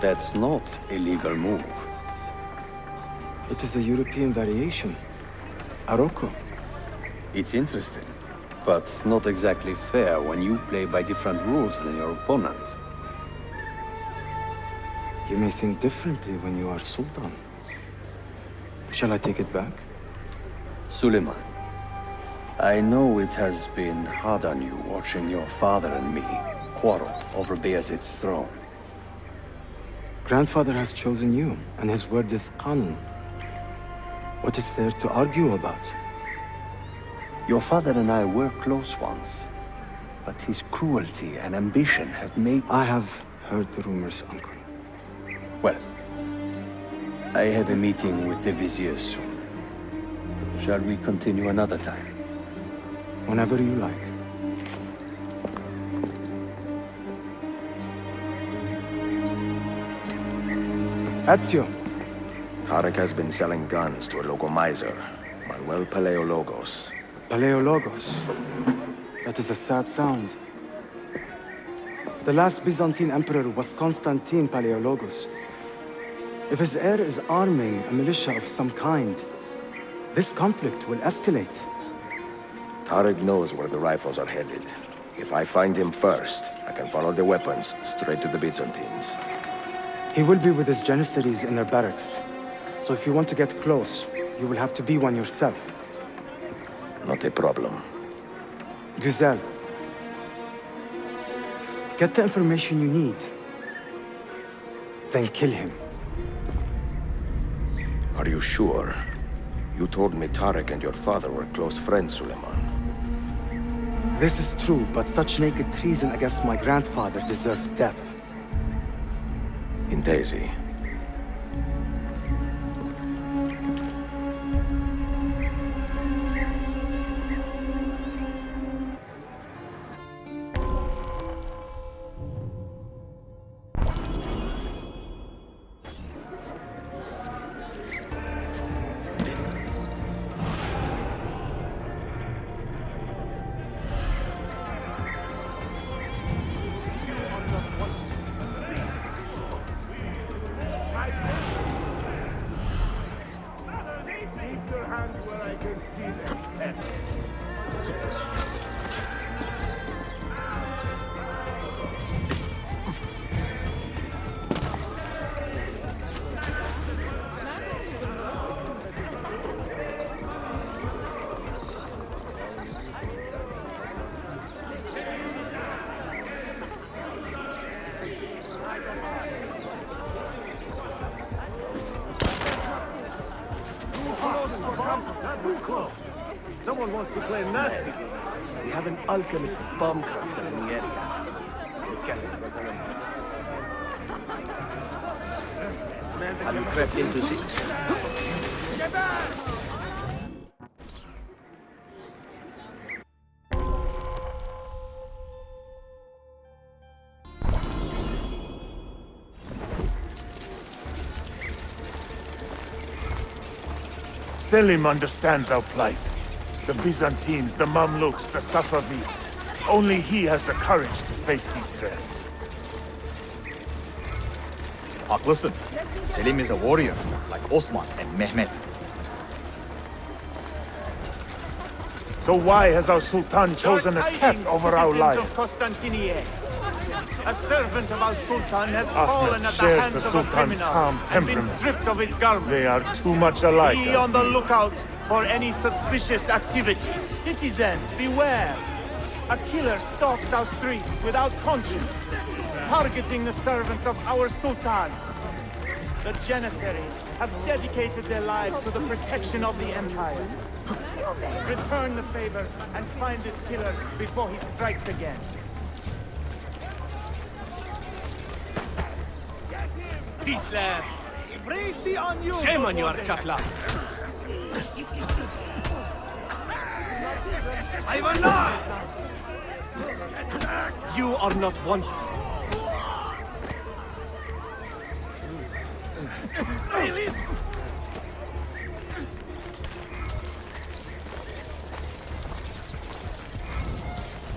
That's not a legal move. It is a European variation. Arocco. It's interesting, but not exactly fair when you play by different rules than your opponent. You may think differently when you are Sultan. Shall I take it back? Suleiman, I know it has been hard on you watching your father and me quarrel over Bayezid's throne. Grandfather has chosen you, and his word is Qanun. What is there to argue about? Your father and I were close once, but his cruelty and ambition have made... I have heard the rumors, Uncle. Well, I have a meeting with the Vizier soon. Shall we continue another time? Whenever you like. Ezio. Tarek has been selling guns to a local miser, Manuel Paleologos. Paleologos. That is a sad sound. The last Byzantine emperor was Constantine Paleologos. If his heir is arming a militia of some kind, this conflict will escalate. Tarek knows where the rifles are headed. If I find him first, I can follow the weapons straight to the Byzantines. He will be with his Janissaries in their barracks. So if you want to get close, you will have to be one yourself. Not a problem. Güzel. Get the information you need. Then kill him. Are you sure? You told me Tarek and your father were close friends, Suleiman. This is true, but such naked treason against my grandfather deserves death. Intesi. Someone wants to play nasty. We have an alchemist bomb crafter in the area. Have you crept into the... Get back! Selim understands our plight. The Byzantines, the Mamluks, the Safavid. Only he has the courage to face these threats. Haklısın. Selim is a warrior, like Osman and Mehmet. So why has our Sultan chosen a cat over our life? Of Constantinople. A servant of our Sultan has fallen Ahmed at the shares hands the of a Sultan's criminal calm and been temperament. stripped of his garments. They are too much alike. Be on the lookout for any suspicious activity. Citizens, beware. A killer stalks our streets without conscience, targeting the servants of our Sultan. The Janissaries have dedicated their lives to the protection of the Empire. Return the favor and find this killer before he strikes again. Piçler! Praise be on you! Shame on you, Arçatla! Hayvanlar! You are not one.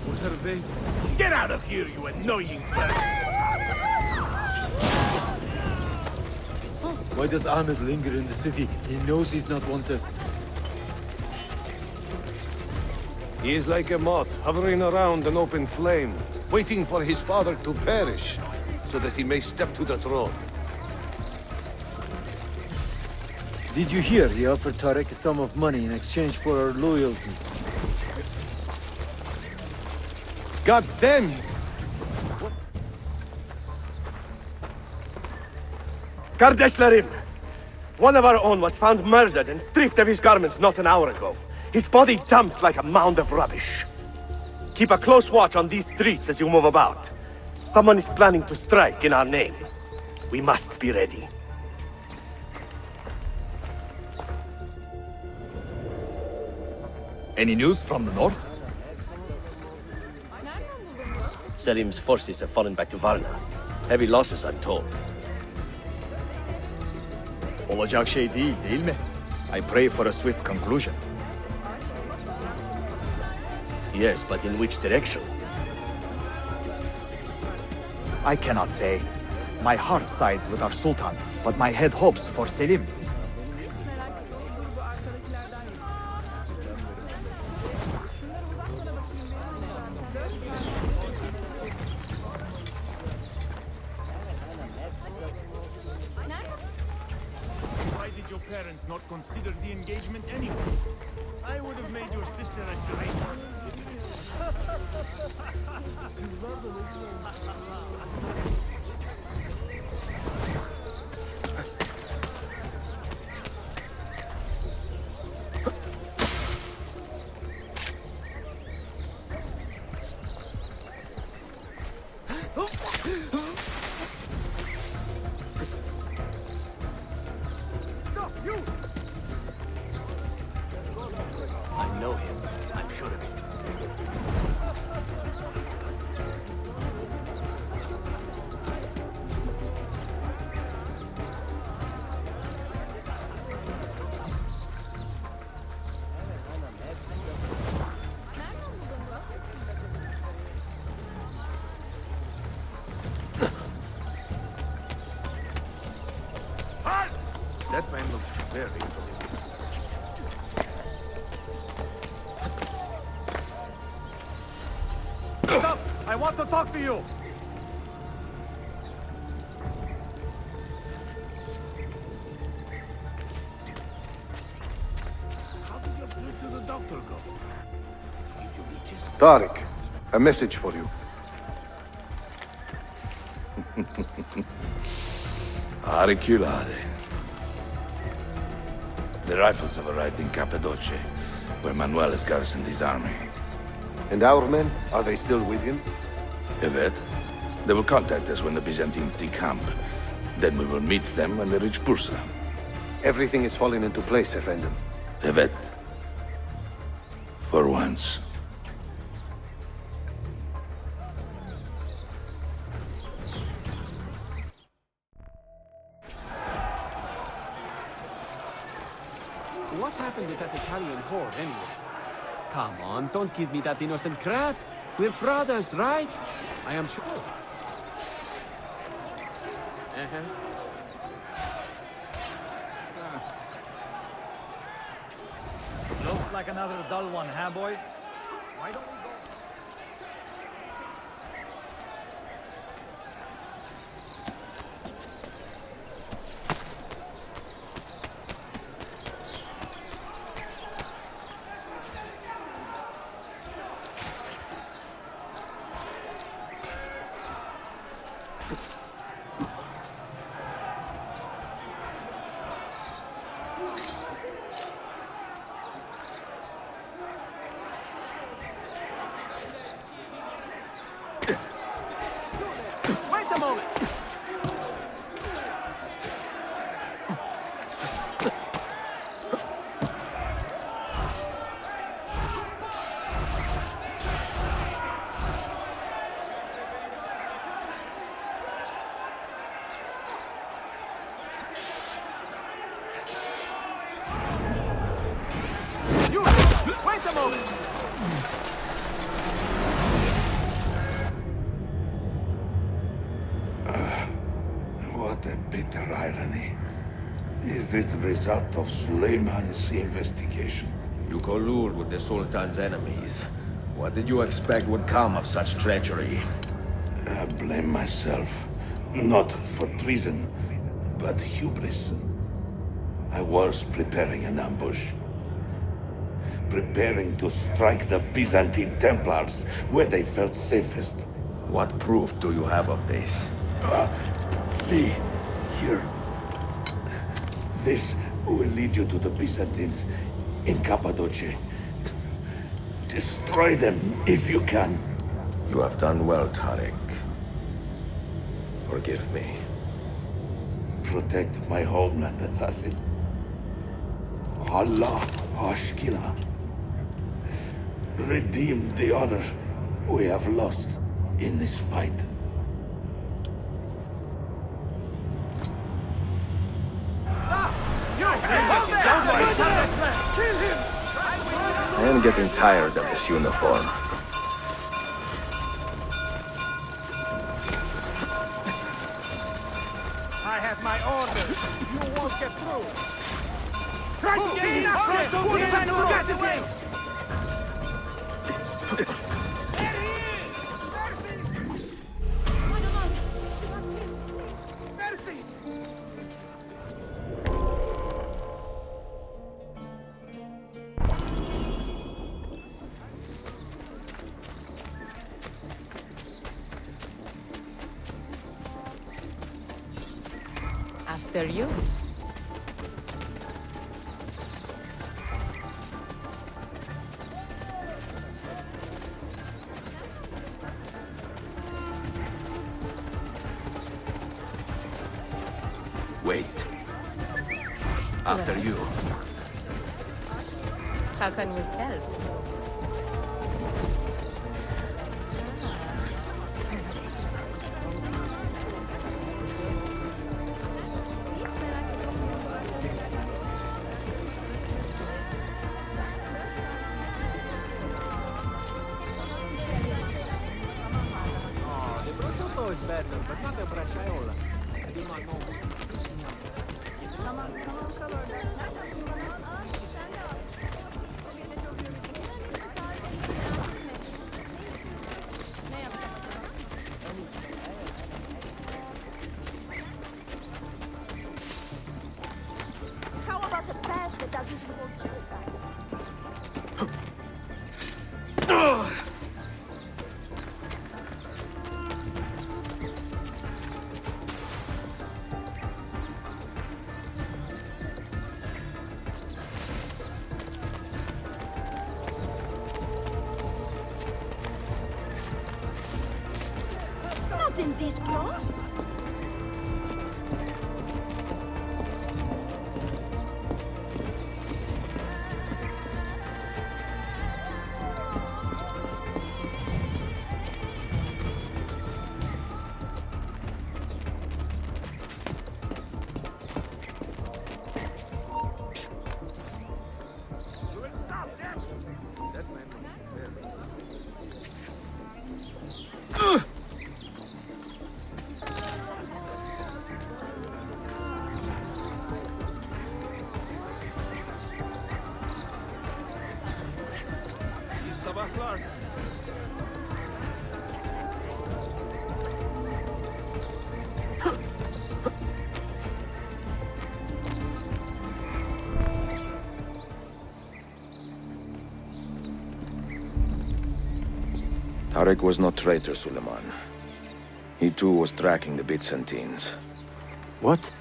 What are they? Get out of here, you annoying bird! Why does Ahmed linger in the city? He knows he's not wanted. He is like a moth, hovering around an open flame, waiting for his father to perish, so that he may step to the throne. Did you hear he offered Tarek a sum of money in exchange for our loyalty? God damn you! Kardeşlerim! One of our own was found murdered and stripped of his garments not an hour ago. His body dumped like a mound of rubbish. Keep a close watch on these streets as you move about. Someone is planning to strike in our name. We must be ready. Any news from the north? Selim's forces have fallen back to Varna. Heavy losses, I'm told. Olacak şey değil mi? I pray for a swift conclusion. Yes, but in which direction? I cannot say. My heart sides with our Sultan, but my head hopes for Selim. Why did your parents not consider the engagement anyway? I would have made your sister a great one. I know him. I'm sure of it. That man looks very familiar. Stop! I want to talk to you! How did your trip to the doctor go? Tariq, a message for you. Auriculare. The rifles have arrived in Cappadocia, where Manuel has garrisoned his army. And our men, are they still with him? Evet. They will contact us when the Byzantines decamp. Then we will meet them when they reach Bursa. Everything is falling into place, Effendim. Evet. For once. What happened with that Italian horde, anyway? Come on, don't give me that innocent crap. We're brothers, right? I am sure. Looks like another dull one, huh, boys? Why don't we go? Wait a moment! You! Wait a moment! What a bitter irony. Is this the result of Suleiman's investigation? You collude with the Sultan's enemies. What did you expect would come of such treachery? I blame myself. Not for treason, but hubris. I was preparing an ambush. Preparing to strike the Byzantine Templars where they felt safest. What proof do you have of this? See, here. This will lead you to the Byzantines in Cappadocia. Destroy them if you can. You have done well, Tariq. Forgive me. Protect my homeland, assassin. Allah Ashkina. Redeem the honor we have lost in this fight. I am getting tired of this uniform. I have my orders. You won't get through. Try to gain access! After you. Wait. After you. How can we help? The prosciutto is better, but not the bracciaola. I do not know. How about the best that doesn't hold Not in this close. Tariq was no traitor, Suleiman. He too was tracking the Byzantines. What?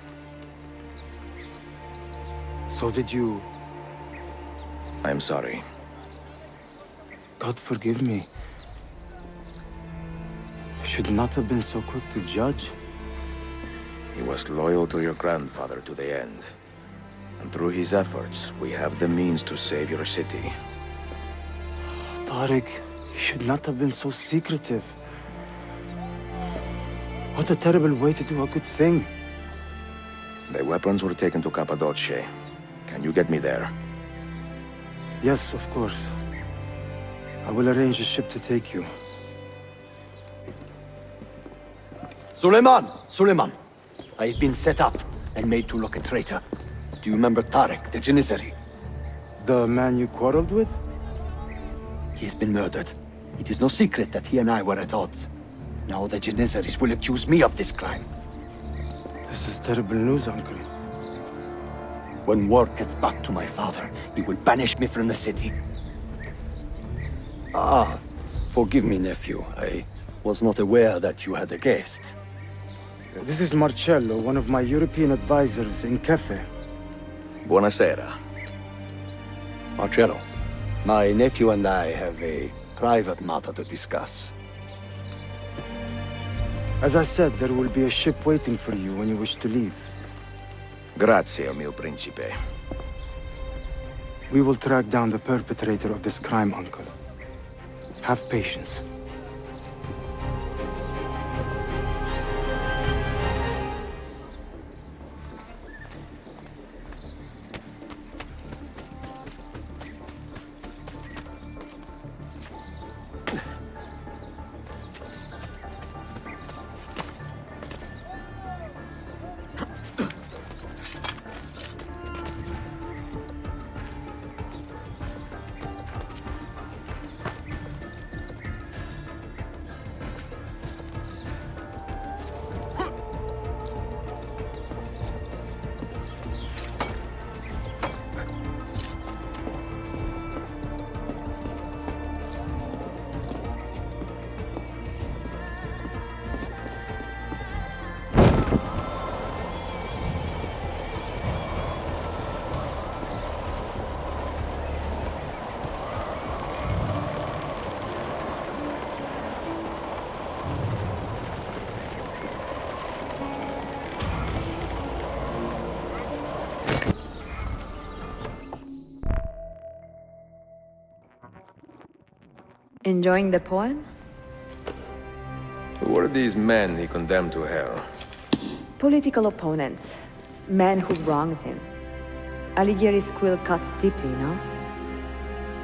So did you... I am sorry. God forgive me. Should not have been so quick to judge. He was loyal to your grandfather to the end. And through his efforts, we have the means to save your city. Tariq, you should not have been so secretive. What a terrible way to do a good thing. The weapons were taken to Cappadocia. Can you get me there? Yes, of course. I will arrange a ship to take you. Suleiman! Suleiman! I have been set up and made to look a traitor. Do you remember Tarek, the Janissary? The man you quarreled with? He's been murdered. It is no secret that he and I were at odds. Now the Janissaries will accuse me of this crime. This is terrible news, Uncle. When word gets back to my father, he will banish me from the city. Ah, forgive me, nephew. I was not aware that you had a guest. This is Marcello, one of my European advisors in Cafe. Buonasera. Marcello, my nephew and I have a private matter to discuss. As I said, there will be a ship waiting for you when you wish to leave. Grazie, mio principe. We will track down the perpetrator of this crime, Uncle. Have patience. Enjoying the poem? Who were these men he condemned to hell? Political opponents. Men who wronged him. Alighieri's quill cuts deeply, no?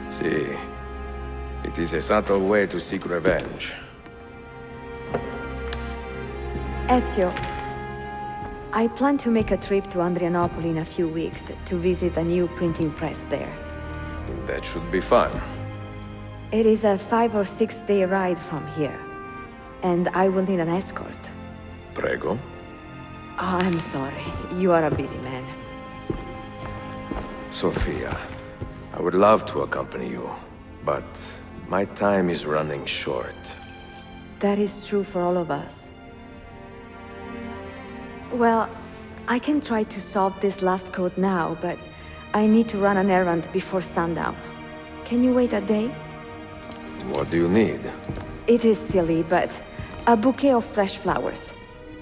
See, it is a subtle way to seek revenge. Ezio, I plan to make a trip to Andrianople in a few weeks to visit a new printing press there. That should be fun. It is a 5 or 6 day ride from here, and I will need an escort. Prego. Oh, I'm sorry. You are a busy man. Sophia, I would love to accompany you, but my time is running short. That is true for all of us. Well, I can try to solve this last code now, but I need to run an errand before sundown. Can you wait a day? What do you need? It is silly, but a bouquet of fresh flowers.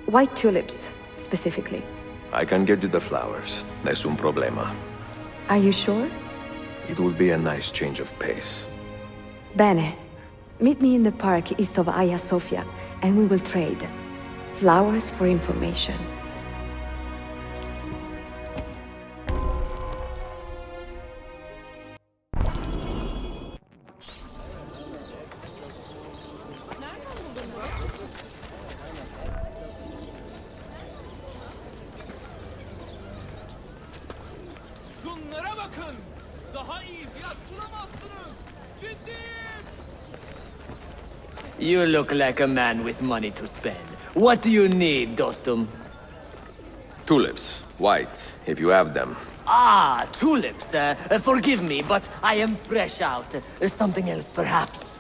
White tulips, specifically. I can get you the flowers. Nessun problema. Are you sure? It will be a nice change of pace. Bene. Meet me in the park east of Hagia Sophia, and we will trade. Flowers for information. You look like a man with money to spend. What do you need, Dostum? Tulips. White, if you have them. Ah, tulips. Forgive me, but I am fresh out. Something else, perhaps?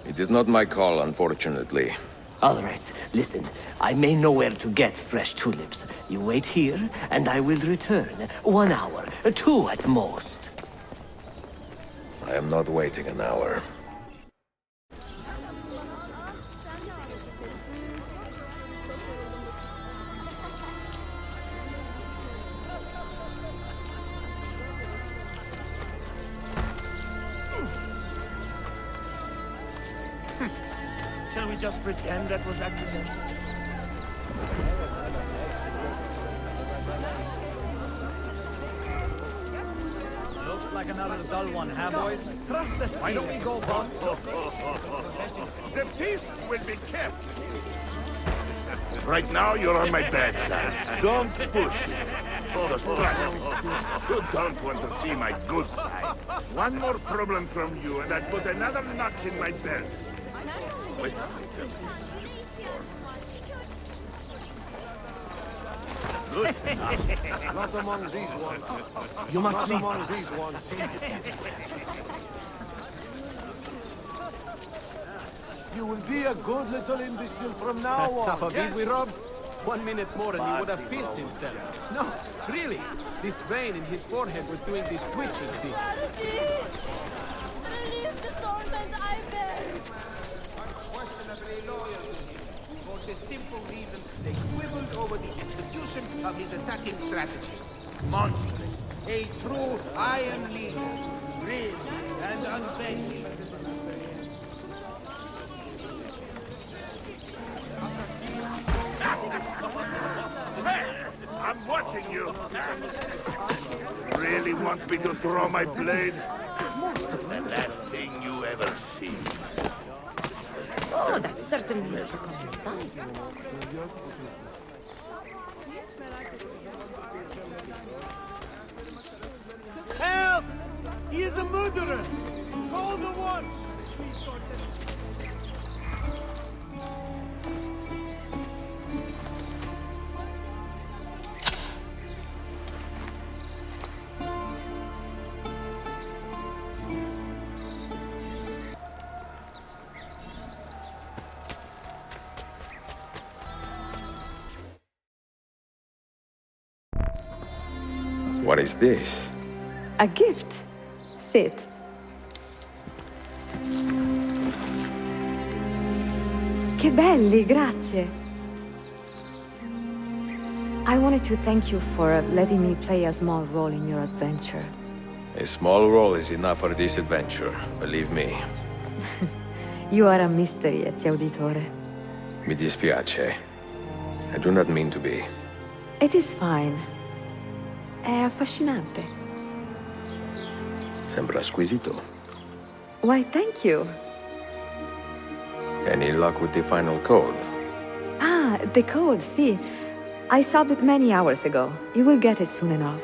It is not my call, unfortunately. All right, listen. I may know where to get fresh tulips. You wait here, and I will return. 1 hour, 2 at most. I am not waiting an hour. Shall we just pretend that was accidental? Looks like another dull one, huh, boys? Trust the steam. Why don't we go back? The peace will be kept. Right now, you're on my bad side. Don't push it. You don't want to see my good side. One more problem from you, and I'd put another notch in my belt. Wait. Good. Not among these ones. You must Not leave. among these ones. You will be a good little imbecile from now That on. Safavid we robbed? 1 minute more and he would have pissed himself. No, really. This vein in his forehead was doing this twitching thing. Relieve the torment I bear. Unquestionably loyal to him. For the simple reason they quibbled over the execution of his attacking strategy. Monstrous. A true iron leader. Grim and unbending. I'm watching you. Really want me to throw my blade? The last thing you ever see. Oh, that's certainly a becoming sight. Help! He is a murderer! Call the watch! What is this? A gift. Sit. Che belli, grazie. I wanted to thank you for letting me play a small role in your adventure. A small role is enough for this adventure, believe me. You are a mystery, Ezio Auditore. Mi dispiace. I do not mean to be. It is fine. È affascinante. Sembra squisito. Why, thank you. Any luck with the final code? Ah, the code, see. I solved it many hours ago. You will get it soon enough.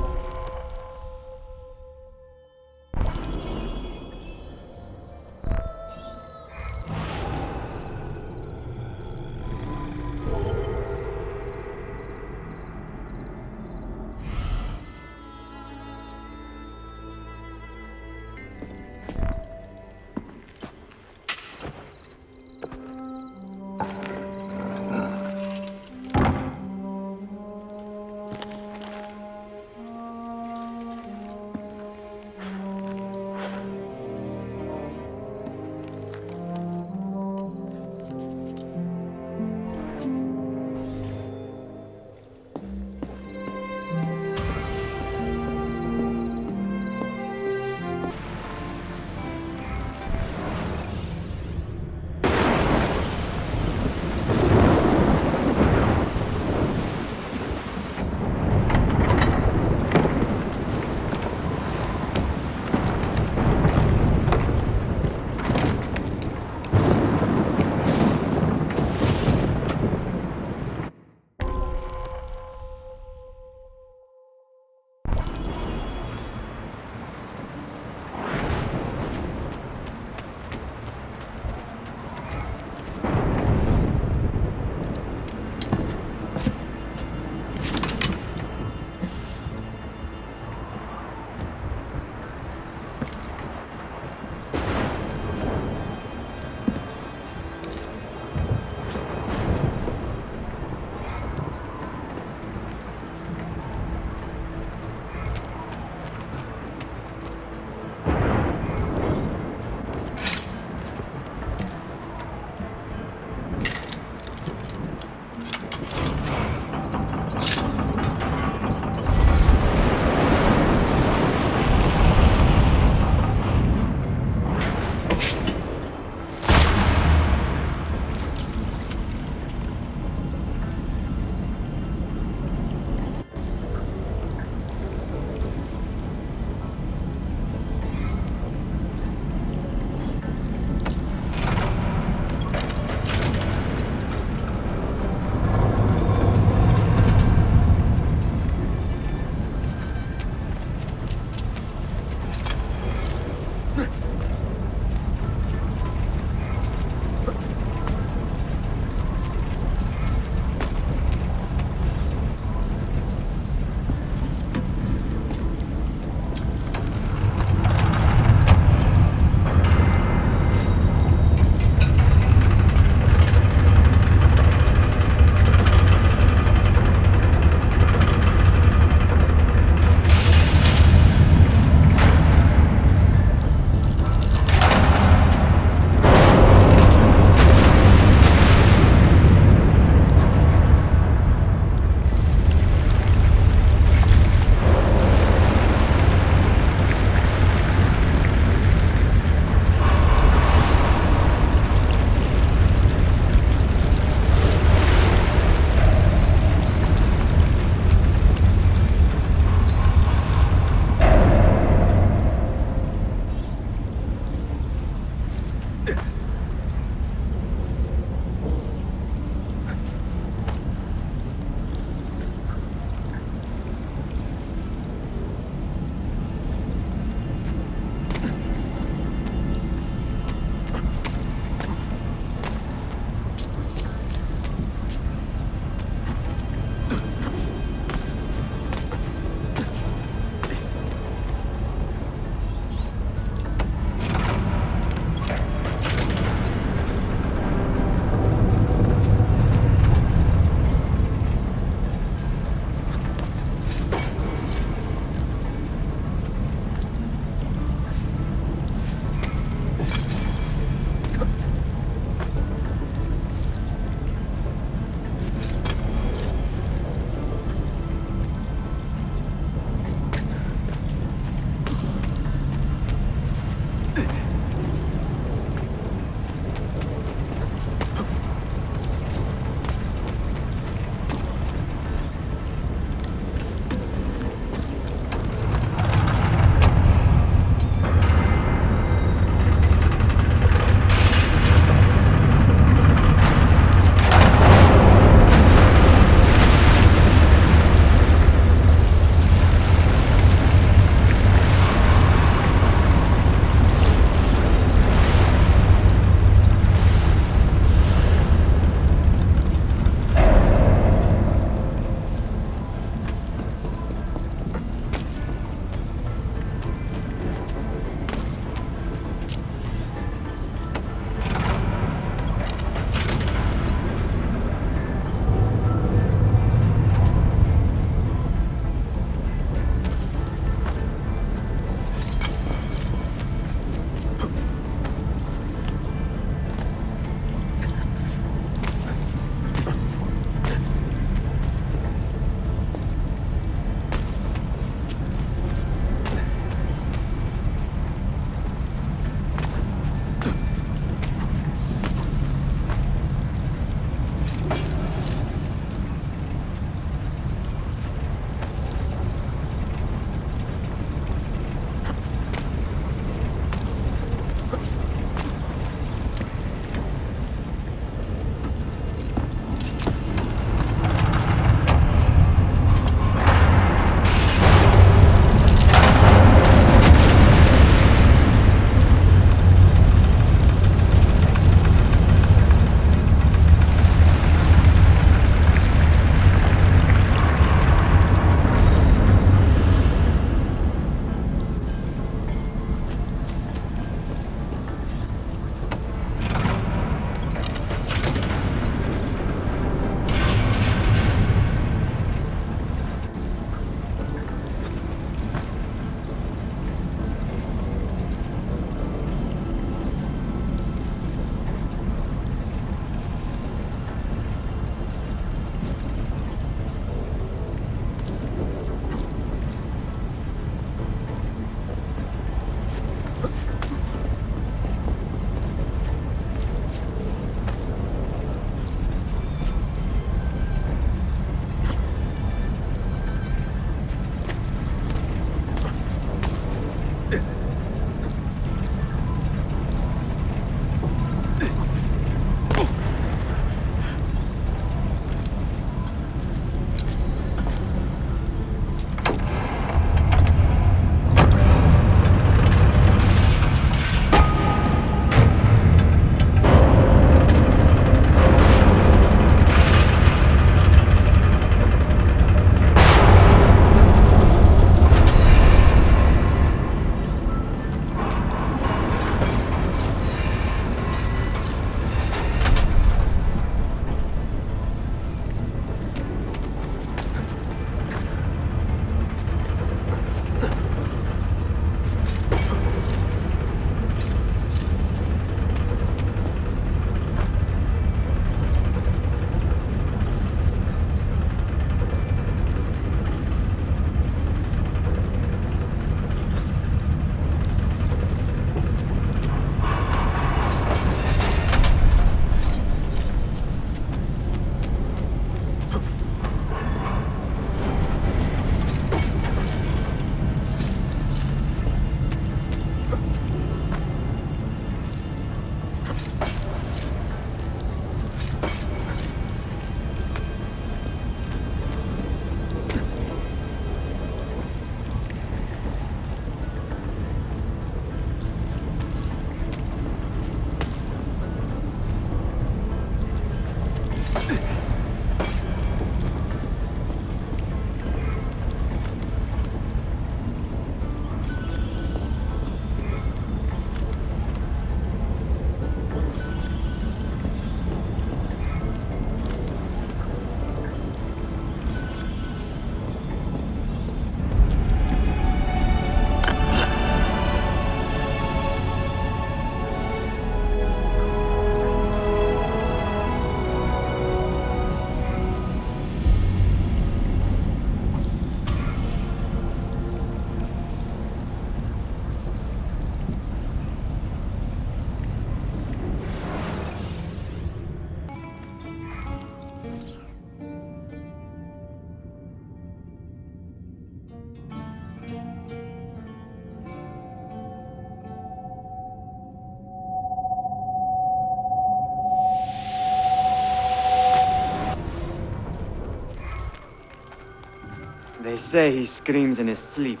They say he screams in his sleep,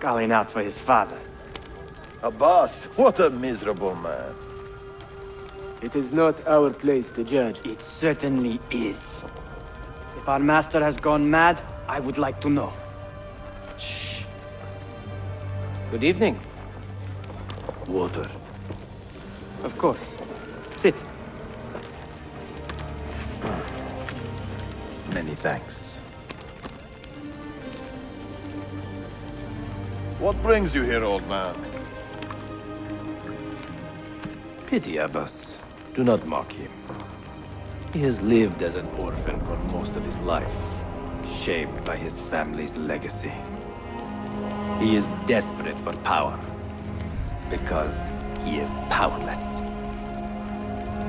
calling out for his father. Abbas, what a miserable man. It is not our place to judge. It certainly is. If our master has gone mad, I would like to know. Shh. Good evening. Water. Of course. Sit. Many thanks. What brings you here, old man? Pity Abbas. Do not mock him. He has lived as an orphan for most of his life, shaped by his family's legacy. He is desperate for power, because he is powerless.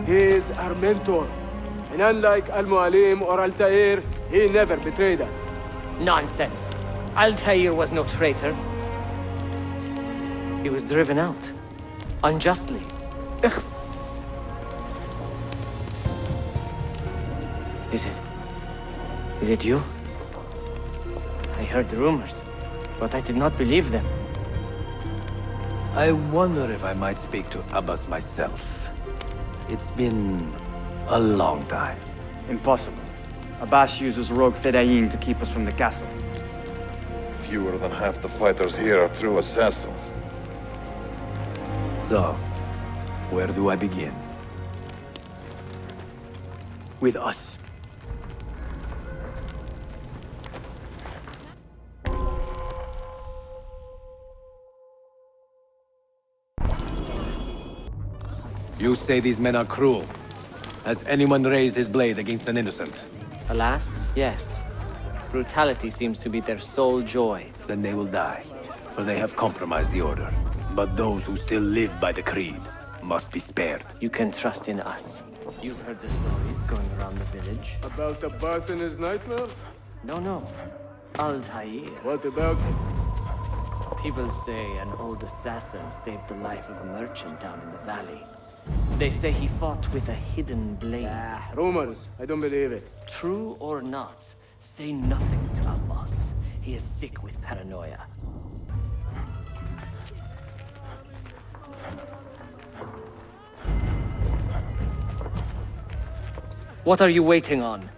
He is our mentor, and unlike Al-Mualim or Altaïr, he never betrayed us. Nonsense. Altaïr was no traitor. He was driven out. Unjustly. Is it you? I heard the rumors, but I did not believe them. I wonder if I might speak to Abbas myself. It's been a long time. Impossible. Abbas uses rogue Fedayeen to keep us from the castle. Fewer than half the fighters here are true assassins. So, where do I begin? With us. You say these men are cruel. Has anyone raised his blade against an innocent? Alas, yes. Brutality seems to be their sole joy. Then they will die, for they have compromised the order. But those who still live by the creed must be spared. You can trust in us. You've heard the stories going around the village. About Abbas and his nightmares? No. Altaïr. What about him? People say an old assassin saved the life of a merchant down in the valley. They say he fought with a hidden blade. Rumors. I don't believe it. True or not, say nothing to Abbas. He is sick with paranoia. What are you waiting on?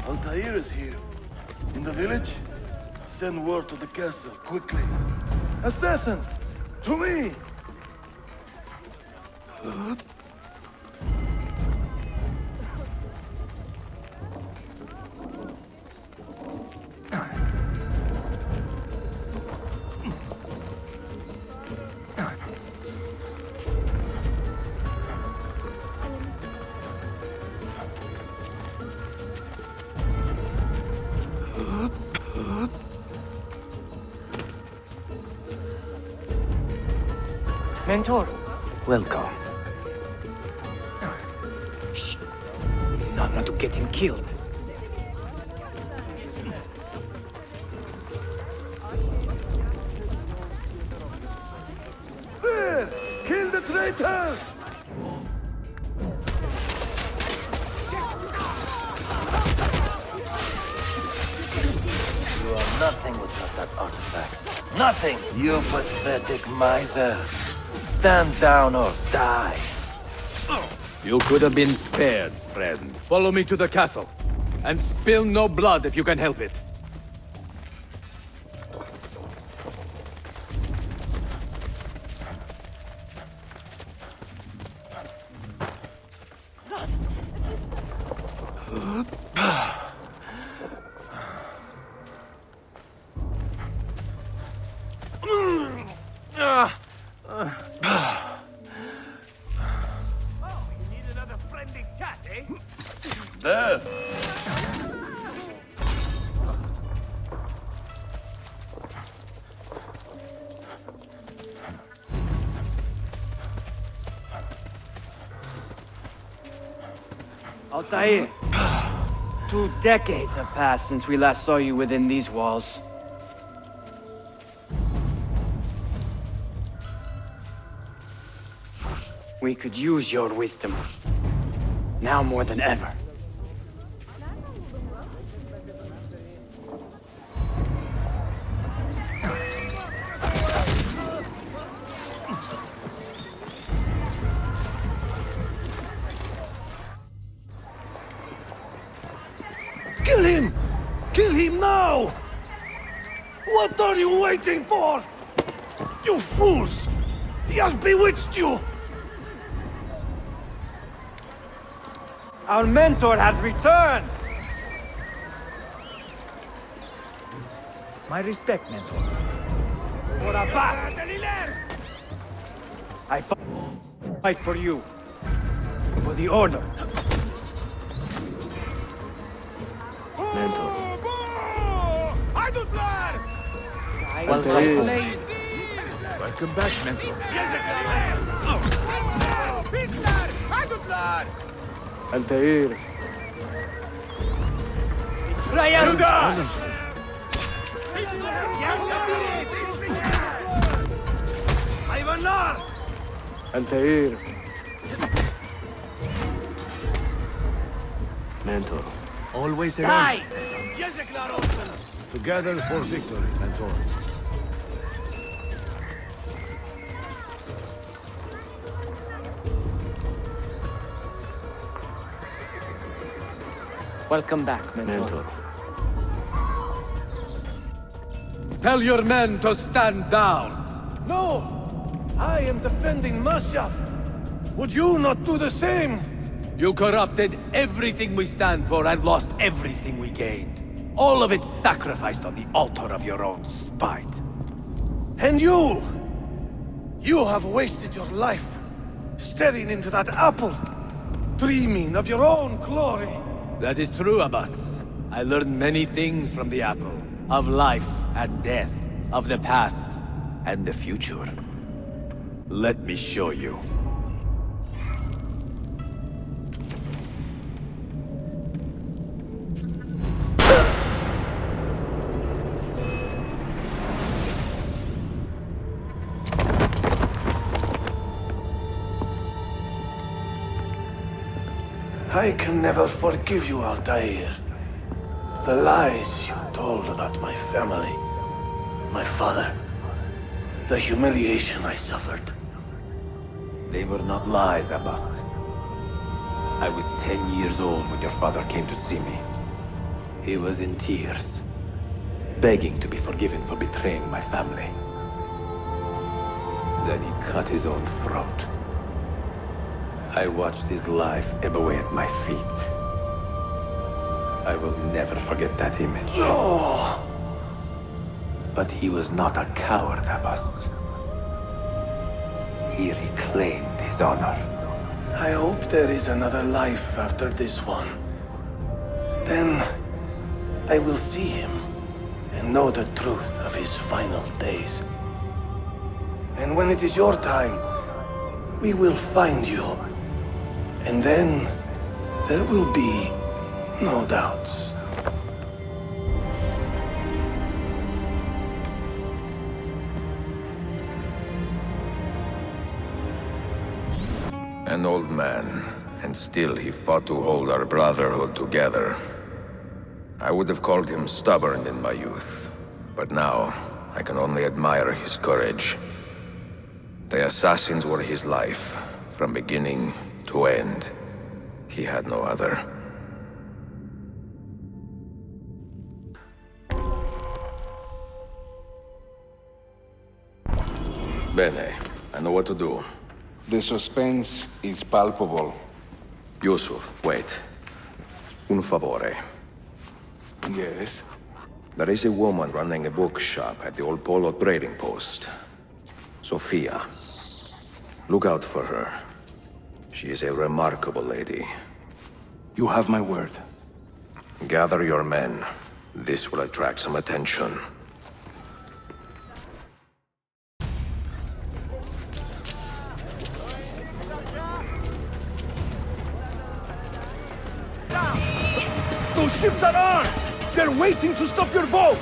Altaïr is here. In the village? Send word to the castle, quickly. Assassins! To me! Mentor! Welcome. Shh! We do not want to get him killed. There! Kill the traitors! You are nothing without that artifact. Nothing! You pathetic miser. Stand down or die. You could have been spared, friend. Follow me to the castle. And spill no blood if you can help it. Death! Altaïr! 2 decades have passed since we last saw you within these walls. We could use your wisdom. Now more than ever. Kill him! Kill him now! What are you waiting for? You fools! He has bewitched you! Our mentor has returned! My respect, mentor. For a path! I fight for you. For the Order. Mentor. Welcome back, mentor. Altaïr. Altaïr. Mentor. Always around. Together for victory, mentor. Welcome back, mentor. Tell your men to stand down. No! I am defending Mashaf. Would you not do the same? You corrupted everything we stand for and lost everything we gained. All of it sacrificed on the altar of your own spite. And you! You have wasted your life, staring into that apple, dreaming of your own glory. That is true, Abbas. I learned many things from the apple. Of life and death, of the past and the future. Let me show you. I can never forgive you, Altaïr. The lies you told about my family, my father, the humiliation I suffered. They were not lies, Abbas. I was 10 years old when your father came to see me. He was in tears, begging to be forgiven for betraying my family. Then he cut his own throat. I watched his life ebb away at my feet. I will never forget that image. No! But he was not a coward, Abbas. He reclaimed his honor. I hope there is another life after this one. Then I will see him and know the truth of his final days. And when it is your time, we will find you. And then there will be no doubts. An old man, and still he fought to hold our brotherhood together. I would have called him stubborn in my youth, but now I can only admire his courage. The assassins were his life, from beginning to end. He had no other. Bene, I know what to do. The suspense is palpable. Yusuf, wait. Un favore. Yes? There is a woman running a bookshop at the old Polo trading post. Sophia. Look out for her. She is a remarkable lady. You have my word. Gather your men. This will attract some attention. Those ships are armed! They're waiting to stop your boat!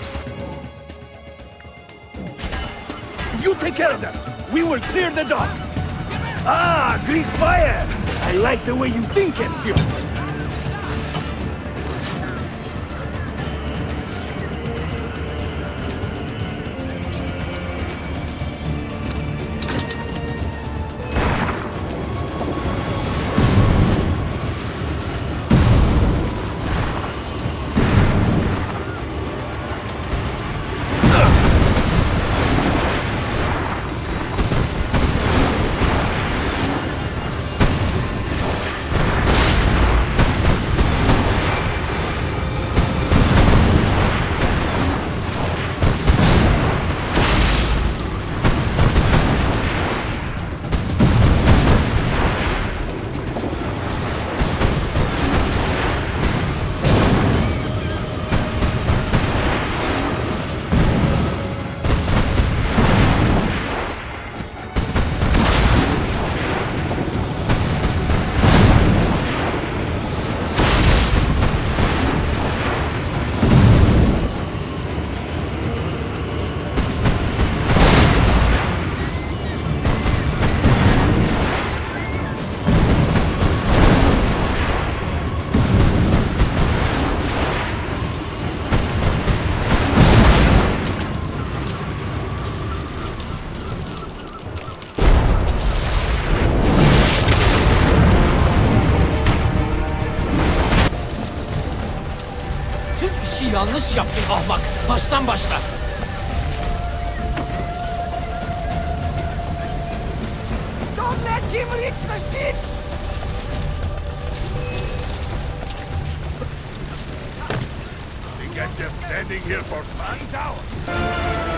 You take care of them! We will clear the docks! Ah, Greek fire! I like the way you think, Ezio. Yanlış yaptın ahmak. Baştan başla. Don't let him reach the ship! We get them standing here for 5 hours.